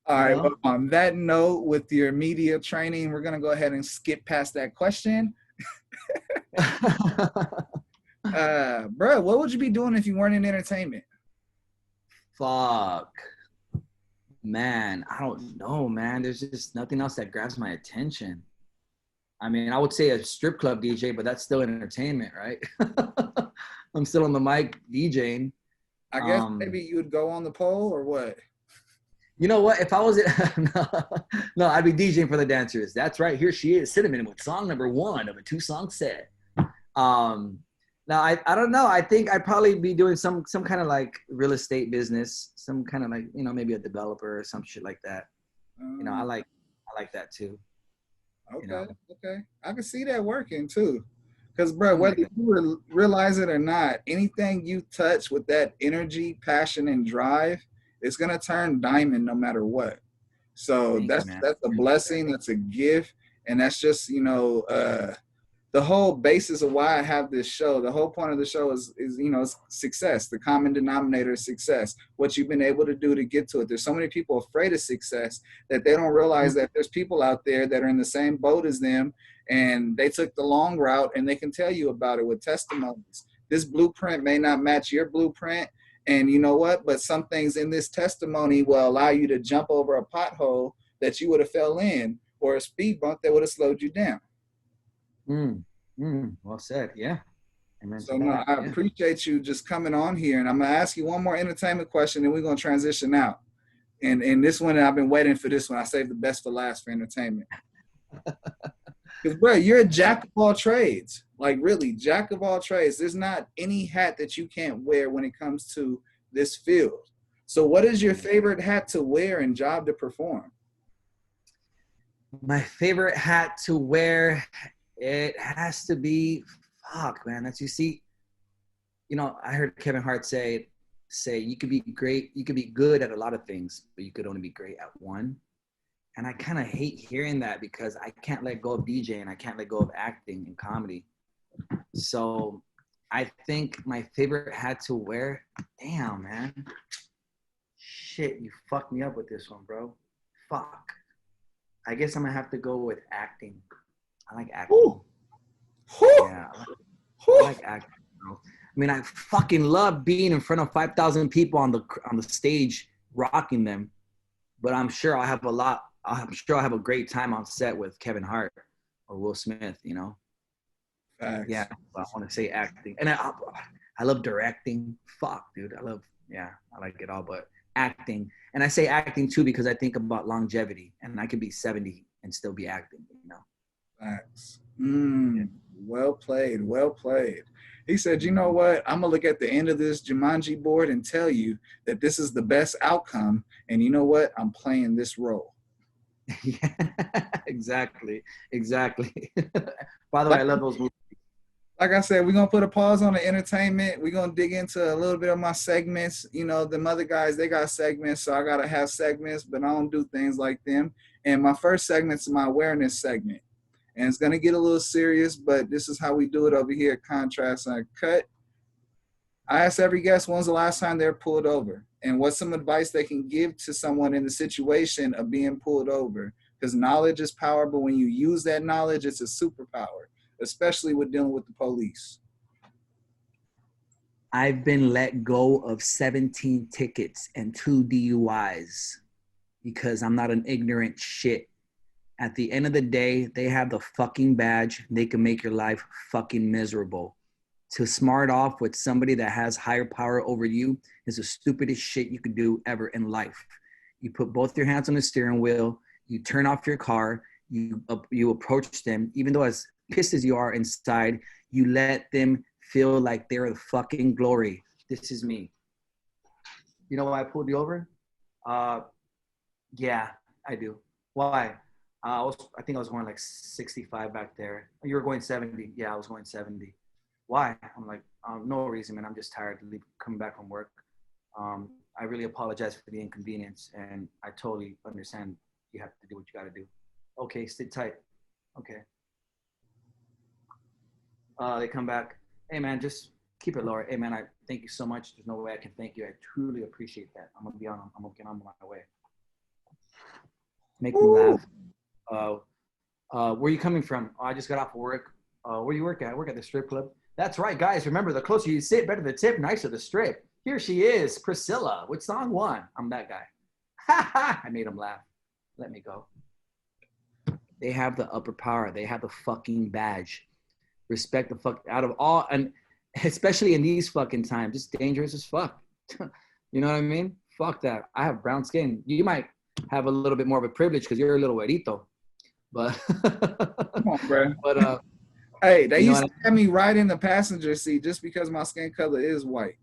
All right, well, on that note, with your media training, we're going to go ahead and skip past that question. Bro, what would you be doing if you weren't in entertainment? Fuck. Man, I don't know, man. There's just nothing else that grabs my attention. I mean, I would say a strip club DJ, but that's still entertainment, right? I'm still on the mic DJing. I guess maybe you would go on the pole or what? You know what? If I was no, I'd be DJing for the dancers. That's right. Here she is, Cinnamon, with song number 1 of a 2-song set. Now I don't know. I think I'd probably be doing some kind of like real estate business, some kind of like, you know, maybe a developer or some shit like that. You know, I like that too. Okay, you know? okay. I can see that working too. Because, bro, whether you realize it or not, anything you touch with that energy, passion, and drive, it's gonna turn diamond no matter what. So that's a blessing. That's a gift, and that's just the whole basis of why I have this show. The whole point of the show is success. The common denominator is success. What you've been able to do to get to it. There's so many people afraid of success that they don't realize that there's people out there that are in the same boat as them, and they took the long route, and they can tell you about it with testimonies. This blueprint may not match your blueprint, and you know what? But some things in this testimony will allow you to jump over a pothole that you would have fell in, or a speed bump that would have slowed you down. Well said. Yeah. So no, I appreciate you just coming on here, and I'm gonna ask you one more entertainment question, and we're gonna transition out. And this one, I've been waiting for this one. I saved the best for last for entertainment. Because, bro, you're a jack of all trades. Like, really, jack of all trades. There's not any hat that you can't wear when it comes to this field. So what is your favorite hat to wear and job to perform? My favorite hat to wear, it has to be, fuck, man. That's, you see, I heard Kevin Hart say you could be great, you could be good at a lot of things, but you could only be great at one. And I kind of hate hearing that because I can't let go of DJing. I can't let go of acting and comedy. So I think my favorite hat to wear, damn, man. Shit, you fucked me up with this one, bro. Fuck. I guess I'm going to have to go with acting. I like acting. Ooh. Yeah, I like acting, bro. I mean, I fucking love being in front of 5,000 people on the stage, rocking them. But I'm sure I'll have a great time on set with Kevin Hart or Will Smith, Facts. Yeah, I want to say acting. And I love directing. Fuck, dude. I like it all, but acting. And I say acting too because I think about longevity, and I could be 70 and still be acting, Facts. Well played. Well played. He said, you know what? I'm going to look at the end of this Jumanji board and tell you that this is the best outcome. And you know what? I'm playing this role. Yeah, exactly. By the way, I love those movies. Like I said, we're going to put a pause on the entertainment. We're going to dig into a little bit of my segments. The other guys, they got segments, so I got to have segments, but I don't do things like them. And my first segment's my awareness segment. And it's going to get a little serious, but this is how we do it over here at Contrast Uncut. I ask every guest, when's the last time they're pulled over? And what's some advice they can give to someone in the situation of being pulled over? Because knowledge is power, but when you use that knowledge, it's a superpower, especially with dealing with the police. I've been let go of 17 tickets and 2 DUIs because I'm not an ignorant shit. At the end of the day, they have the fucking badge. They can make your life fucking miserable. To smart off with somebody that has higher power over you is the stupidest shit you could do ever in life. You put both your hands on the steering wheel. You turn off your car. You approach them. Even though as pissed as you are inside, you let them feel like they're the fucking glory. This is me. You know why I pulled you over? Yeah, I do. Why? I think I was going like 65 back there. You were going 70. Yeah, I was going 70. Why? I'm like, no reason, man. I'm just tired coming back from work. I really apologize for the inconvenience, and I totally understand you have to do what you got to do. Okay, sit tight. Okay. They come back. Hey, man, just keep it lower. Hey, man, I thank you so much. There's no way I can thank you. I truly appreciate that. I'm gonna get on my way. Make them laugh. Where are you coming from? Oh, I just got off of work. Where you work at? I work at the strip club. That's right, guys. Remember, the closer you sit, better the tip, nicer the strip. Here she is, Priscilla, with song 1. I'm that guy. Ha ha! I made him laugh. Let me go. They have the upper power. They have the fucking badge. Respect the fuck out of all, and especially in these fucking times, it's dangerous as fuck. You know what I mean? Fuck that. I have brown skin. You might have a little bit more of a privilege because you're a little güerito. But come on, bro. But hey, they used to have me right in the passenger seat just because my skin color is white.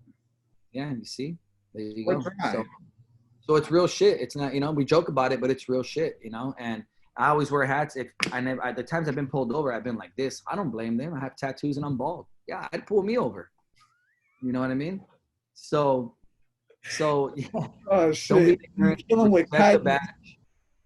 Yeah, you see, there you go. So it's real shit. It's not, we joke about it, but it's real shit, and I always wear hats. If I never, the times I've been pulled over, I've been like this. I don't blame them. I have tattoos and I'm bald. Yeah, I'd pull me over. You know what I mean? So yeah. Oh shit! You kill him with kindness.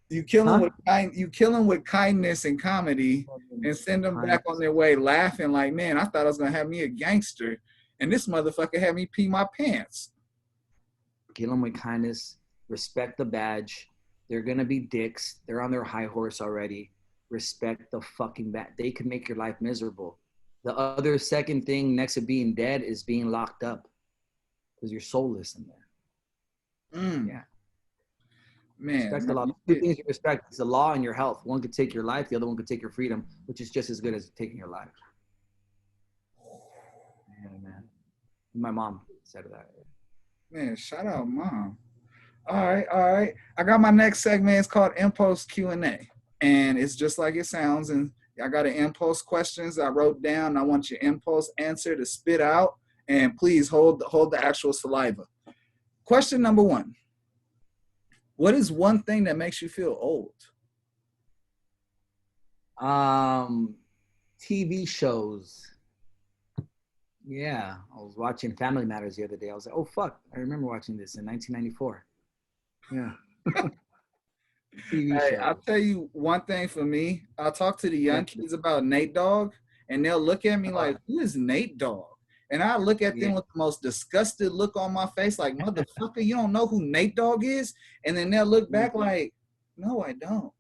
You kill him with You kill him with kindness and comedy, and send them back on their way laughing like, man, I thought I was gonna have me a gangster, and this motherfucker had me pee my pants. Kill them with kindness. Respect the badge. They're gonna be dicks. They're on their high horse already. Respect the fucking badge. They can make your life miserable. The other second thing next to being dead is being locked up, because you're soulless in there. Yeah. Man. Respect the law. Two things you respect is the law and your health. One could take your life, the other one could take your freedom, which is just as good as taking your life. Yeah, man. My mom said that. Man, shout out mom. All right. I got my next segment. It's called Impulse Q&A. And it's just like it sounds. And I got an impulse questions I wrote down. I want your impulse answer to spit out. And please hold the actual saliva. Question number 1. What is one thing that makes you feel old? TV shows. Yeah, I was watching Family Matters the other day. I was like, oh, fuck. I remember watching this in 1994. Yeah. Hey, I'll tell you one thing for me. I'll talk to the young kids about Nate Dogg, and they'll look at me like, who is Nate Dogg? And I look at them with the most disgusted look on my face, like, motherfucker, you don't know who Nate Dogg is? And then they'll look back like, no, I don't.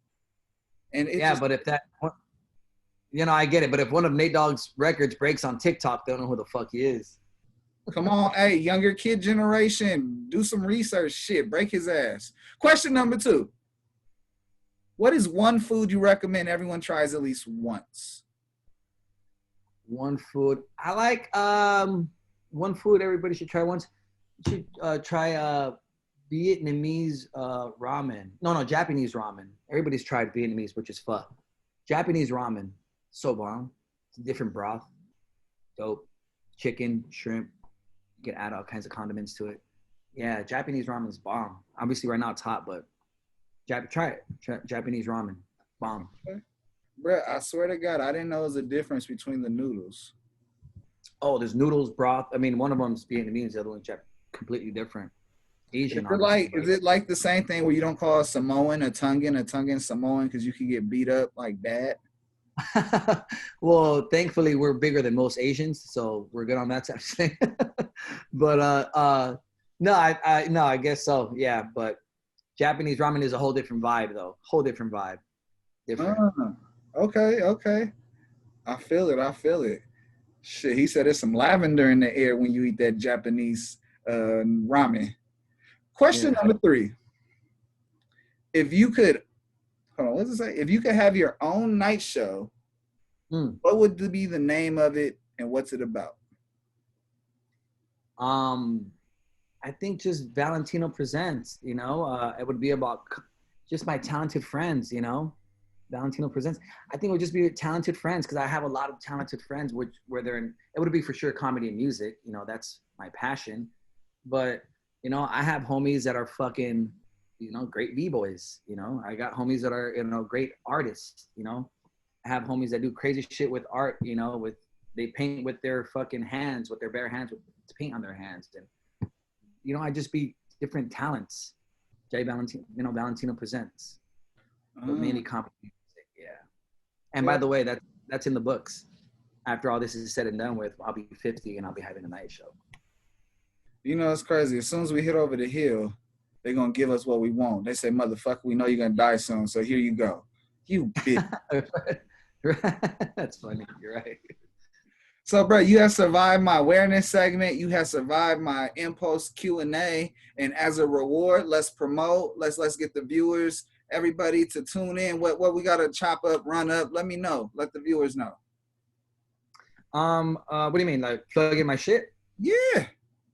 And but if that, I get it. But if one of Nate Dogg's records breaks on TikTok, they don't know who the fuck he is. Come on, hey, younger kid generation, do some research. Shit, break his ass. Question number 2. What is one food you recommend everyone tries at least once? One food. I like one food everybody should try once. You should try Vietnamese ramen. No, Japanese ramen. Everybody's tried Vietnamese, which is pho. Japanese ramen, so bomb. It's a different broth. Dope. Chicken, shrimp. You can add all kinds of condiments to it. Yeah, Japanese ramen is bomb. Obviously, right now it's hot, but try it. Japanese ramen, bomb. Okay. Bro, I swear to God, I didn't know there was a difference between the noodles. Oh, there's noodles, broth. I mean, one of them's Vietnamese, the other one's completely different. Asian. Is it like the same thing where you don't call a Samoan a Tongan Samoan because you can get beat up like that? Well, thankfully, we're bigger than most Asians, so we're good on that type of thing. But no, I guess so. Yeah, but Japanese ramen is a whole different vibe, though. Whole different vibe. Different. Okay. I feel it. Shit, he said there's some lavender in the air when you eat that Japanese ramen. Question number 3. If you could, what does it say? If you could have your own night show, what would be the name of it and what's it about? I think just Valentino Presents, it would be about just my talented friends, Valentino Presents. I think it would just be talented friends because I have a lot of talented friends, where they're in, it would be for sure comedy and music, that's my passion. But, I have homies that are fucking, great B-boys, I got homies that are, great artists, I have homies that do crazy shit with art, they paint with their fucking hands, with their bare hands, with paint on their hands. And, I just be different talents. Valentino Presents. But mainly comedy music, yeah. And by the way, that's in the books. After all this is said and done with, I'll be 50 and I'll be having a night show. It's crazy. As soon as we hit over the hill, they're going to give us what we want. They say, motherfucker, we know you're going to die soon, so here you go. You bitch. That's funny. You're right. So, bro, you have survived my awareness segment. You have survived my impulse Q&A. And as a reward, let's promote. Let's get the viewers, everybody to tune in. What we got to chop up, run up. Let me know. Let the viewers know. What do you mean? Like plug in my shit? Yeah.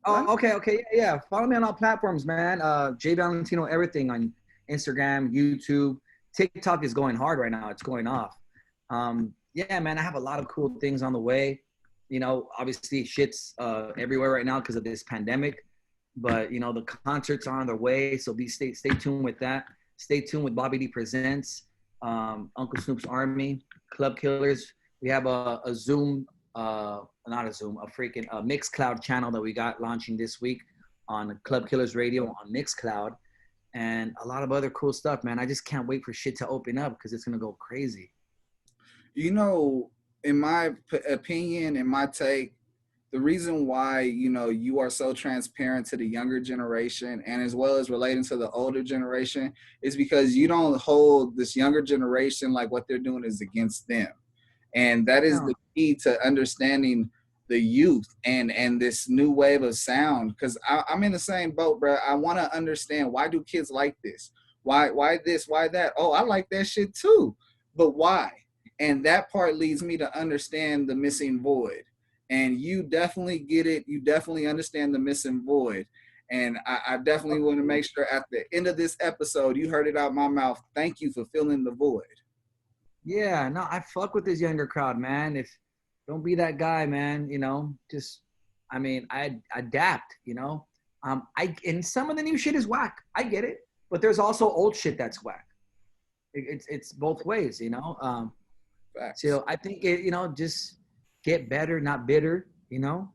Oh, okay. Yeah. Follow me on all platforms, man. JValentino everything on Instagram, YouTube. TikTok is going hard right now. It's going off. Yeah, man, I have a lot of cool things on the way. Obviously shit's everywhere right now because of this pandemic. But, the concerts are on their way. So stay tuned with that. Stay tuned with Bobby D Presents. Uncle Snoop's Army, Club Killers. We have a Zoom, not a Zoom, a freaking Mixcloud channel that we got launching this week on Club Killers Radio on Mixcloud, and a lot of other cool stuff, man. I just can't wait for shit to open up because it's gonna go crazy. You know, in my opinion, in my take, the reason why, you know, you are so transparent to the younger generation and as well as relating to the older generation is because you don't hold this younger generation like what they're doing is against them. And that is the key to understanding the youth and this new wave of sound. Because I'm in the same boat, bro. I want to understand, why do kids like this? Why this? Why that? Oh, I like that shit too. But why? And that part leads me to understand the missing void. And you definitely get it. You definitely understand the missing void. And I definitely want to make sure at the end of this episode, you heard it out my mouth. Thank you for filling the void. Yeah, no, I fuck with this younger crowd, man. If don't be that guy, man. You know, just I adapt. You know, and some of the new shit is whack. I get it, but there's also old shit that's whack. It's both ways, you know. Facts. So I think just get better, not bitter. You know,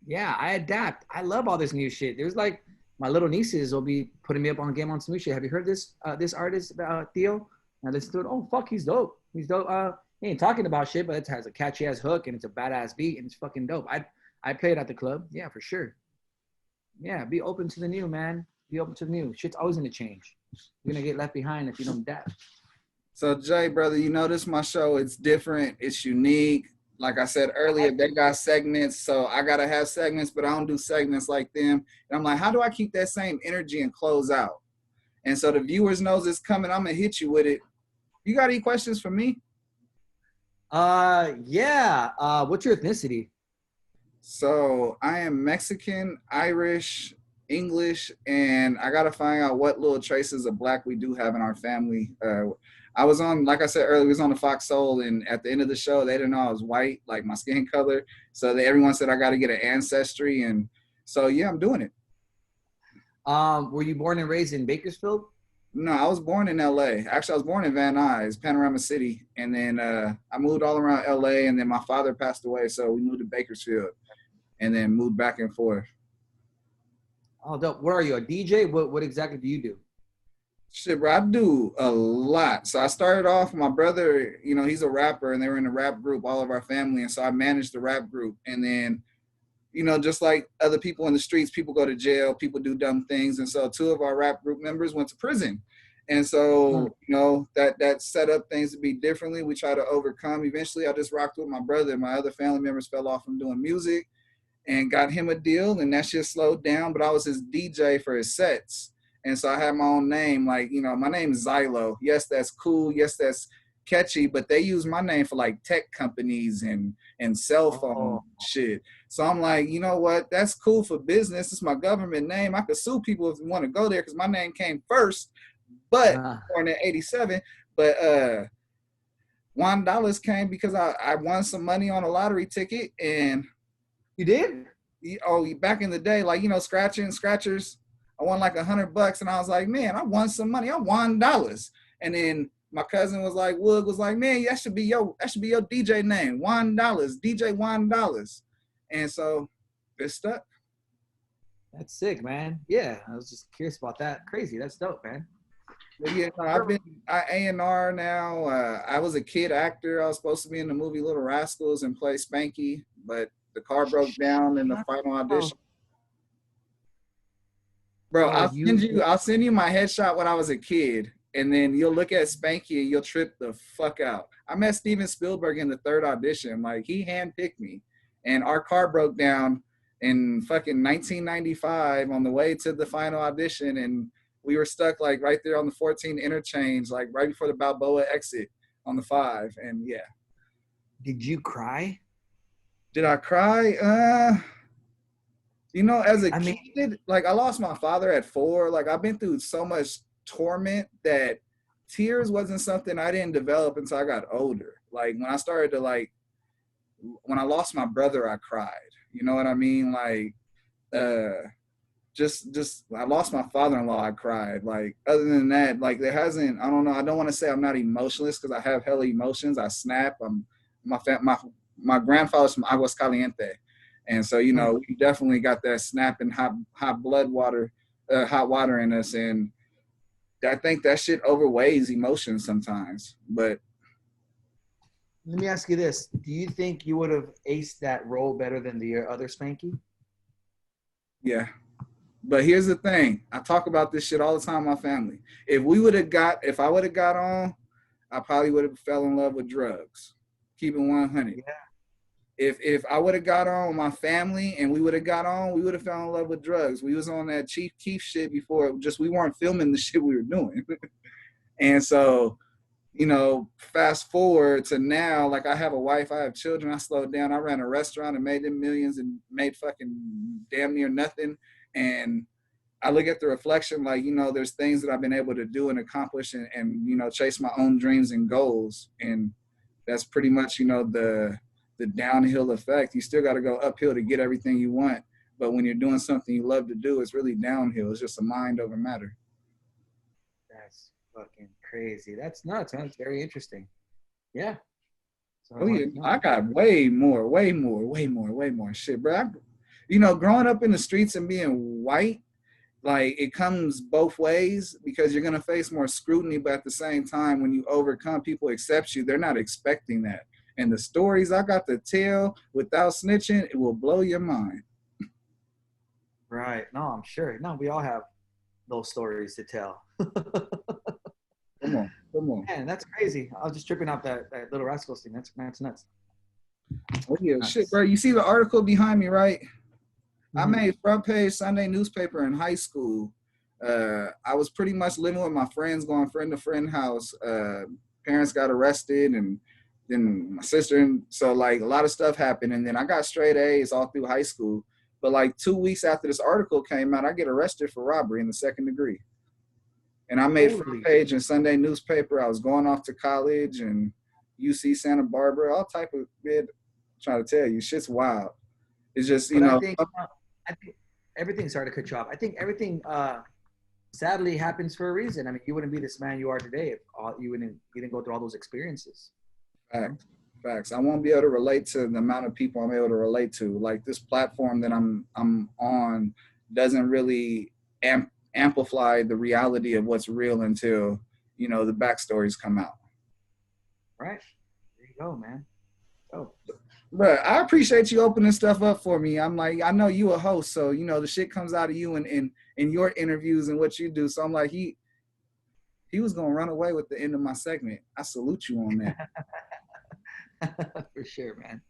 yeah, I adapt. I love all this new shit. There's like my little nieces will be putting me up on game on some new shit. Have you heard this artist Theo? And listen to it. Oh fuck, he's dope. He's dope. He ain't talking about shit, but it has a catchy ass hook and it's a badass beat and it's fucking dope. I play it at the club. Yeah, for sure. Yeah, be open to the new, man. Be open to the new. Shit's always gonna change. You're gonna get left behind if you don't adapt. So Jay, brother, you know this my show. It's different. It's unique. Like I said earlier, they got segments, so I gotta have segments, but I don't do segments like them. And I'm like, how do I keep that same energy and close out? And so the viewers knows it's coming. I'm gonna hit you with it. You got any questions for me? Yeah. What's your ethnicity? So I am Mexican, Irish, English, and I gotta find out what little traces of black we do have in our family. I was on, like I said earlier, we was on the Fox Soul, and at the end of the show, they didn't know I was white, like my skin color. So everyone said I got to get an ancestry, and so yeah, I'm doing it. Were you born and raised in Bakersfield? No, I was born in LA. Actually, I was born in Van Nuys, Panorama City, and then I moved all around LA, and then my father passed away, so we moved to Bakersfield, and then moved back and forth. Oh, dope. What are you, a DJ? What exactly do you do? Shit, bro, I do a lot. So I started off, my brother, you know, he's a rapper, and they were in a rap group, all of our family, and so I managed the rap group. And then, you know, just like other people in the streets, people go to jail, people do dumb things, and so two of our rap group members went to prison. And so, you know, that set up things to be differently. We try to overcome. Eventually, I just rocked with my brother. My other family members fell off from doing music and got him a deal, and that shit slowed down, but I was his DJ for his sets. And so I had my own name, like, you know, my name is Zylo. Yes, that's cool. Yes, that's catchy, but they use my name for like tech companies and cell phone shit. So I'm like, you know what? That's cool for business. It's my government name. I could sue people if they want to go there because my name came first, but born in 87. But $1 came because I won some money on a lottery ticket. And you did? Back in the day, like, you know, scratchers. I won like $100, and I was like, man, I won some money. I won $1. And then my cousin was like, Wood was like, man, that should be your DJ name, $1, DJ $1. And so it stuck. That's sick, man. Yeah, I was just curious about that. Crazy. That's dope, man. But yeah, no, I've been A&R now. I was a kid actor. I was supposed to be in the movie Little Rascals and play Spanky, but the car broke down in the final audition. Bro, I'll send you my headshot when I was a kid, and then you'll look at Spanky and you'll trip the fuck out. I met Steven Spielberg in the third audition. Like, he handpicked me, and our car broke down in fucking 1995 on the way to the final audition, and we were stuck like right there on the 14 interchange, like right before the Balboa exit on the 5. And yeah. Did you cry? Did I cry? You know, as a kid, like, I lost my father at 4. Like, I've been through so much torment that tears wasn't something I didn't develop until I got older. Like, when I started to, like, when I lost my brother, I cried. You know what I mean? Like, just I lost my father-in-law. I cried. Like other than that, like there hasn't. I don't know. I don't want to say I'm not emotionless because I have hella emotions. I snap. My grandfather's from Aguascaliente, and so you know we definitely got that snapping hot water in us, and I think that shit overweighs emotions sometimes. But let me ask you this: do you think you would have aced that role better than the other Spanky? Yeah. But here's the thing. I talk about this shit all the time with my family. If I would have got on, I probably would have fell in love with drugs. Keeping 100. Yeah. If I would have got on with my family and we would have got on, we would have fell in love with drugs. We was on that Chief Keef shit before. We weren't filming the shit we were doing. And so, you know, fast forward to now, like I have a wife, I have children, I slowed down. I ran a restaurant and made them millions and made fucking damn near nothing. And I look at the reflection like, you know, there's things that I've been able to do and accomplish and you know, chase my own dreams and goals. And that's pretty much, you know, the downhill effect. You still got to go uphill to get everything you want. But when you're doing something you love to do, it's really downhill. It's just a mind over matter. That's fucking crazy. That's nuts, man. It's very interesting. Yeah. So Oh, yeah. I got way more shit, bro. You know, growing up in the streets and being white, like it comes both ways because you're going to face more scrutiny. But at the same time, when you overcome, people accept you. They're not expecting that. And the stories I got to tell without snitching, it will blow your mind. Right. No, I'm sure. No, we all have those stories to tell. Come on. Man, that's crazy. I was just tripping out that Little Rascals thing. That's nuts. Oh, yeah. Nuts. Shit, bro. You see the article behind me, right? I made front page Sunday newspaper in high school. I was pretty much living with my friends, going friend to friend house. Parents got arrested, and then my sister. And so, like, a lot of stuff happened. And then I got straight A's all through high school. But, like, 2 weeks after this article came out, I get arrested for robbery in the 2nd degree. And I made front page in Sunday newspaper. I was going off to college and UC Santa Barbara, all type of shit. I'm trying to tell you, shit's wild. It's just, you know. I think everything, sorry to cut you off. I think everything sadly happens for a reason. I mean, you wouldn't be this man you are today if you didn't go through all those experiences. Facts. I won't be able to relate to the amount of people I'm able to relate to. Like this platform that I'm on doesn't really amplify the reality of what's real until, you know, the backstories come out. Right. There you go, man. Oh. But I appreciate you opening stuff up for me. I'm like, I know you a host, so you know the shit comes out of you in your interviews and what you do. So I'm like, he was gonna run away with the end of my segment. I salute you on that. For sure, man.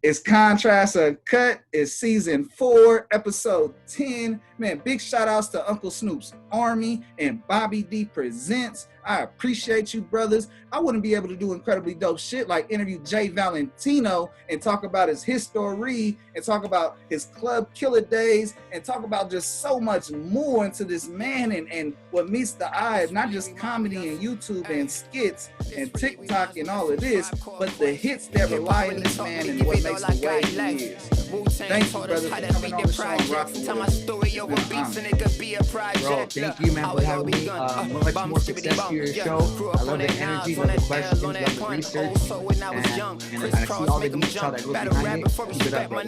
It's Contrast Uncut. It's season 4, episode 10. Man, big shout outs to Uncle Snoops Army and Bobby D Presents. I appreciate you, brothers. I wouldn't be able to do incredibly dope shit like interview JValentino and talk about his history and talk about his club killer days and talk about just so much more into this man and what meets the eye, not just comedy and YouTube and skits and TikTok and all of this, but the hits that rely on this man and what makes the way he is. Thank you, brother, for coming on the show and rocking with us. Bro, thank you, man, for having me. Much more success to your show. I love the energy, love the questions, love the research, and I see all the detail that goes behind it. Keep it up, bro.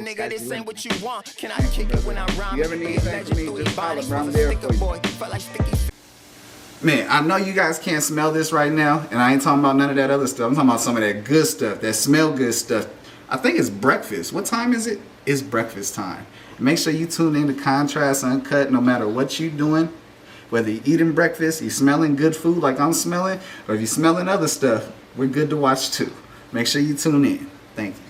You ever need anything from me, just holler, bro. I'm there for you. Man, I know you guys can't smell this right now, and I ain't talking about none of that other stuff. I'm talking about some of that good stuff, that smell good stuff. I think it's breakfast. What time is it? It's breakfast time. Make sure you tune in to Contrast Uncut no matter what you're doing. Whether you're eating breakfast, you're smelling good food like I'm smelling, or if you're smelling other stuff, we're good to watch too. Make sure you tune in. Thank you.